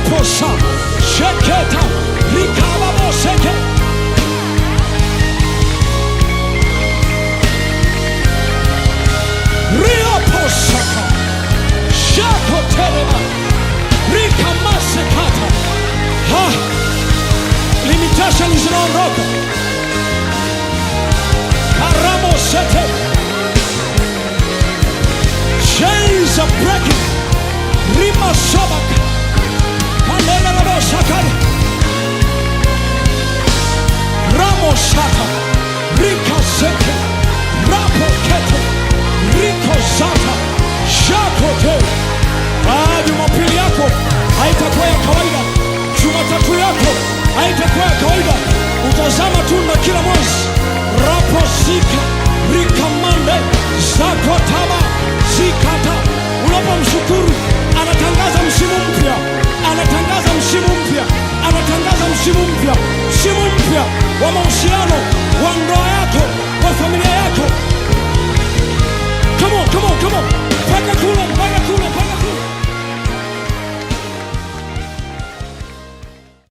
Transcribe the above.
Rioposa sheketa rikababo seke Rioposa shakotereba rikamasekata. Limitation zinaondoka. Karamo sete. Chains are breaking. Rima sabaka. Kalena rabo sakari. Ramo sata. Rika sete. Rapo kete. Riko zata. Shakote. Jumapili yako haitakuwa ya kawaida. Jumatatu yako haitakuwa ya kawaida. Utazama tunda kila mwezi. Rapo zika. Rikamande. Zakotaba. Zikata. Unapomshukuru anatangaza msimu mpya. Anatangaza msimu mpya. Anatangaza msimu mpya. Msimu mpya wa mahusiano wa ndoa.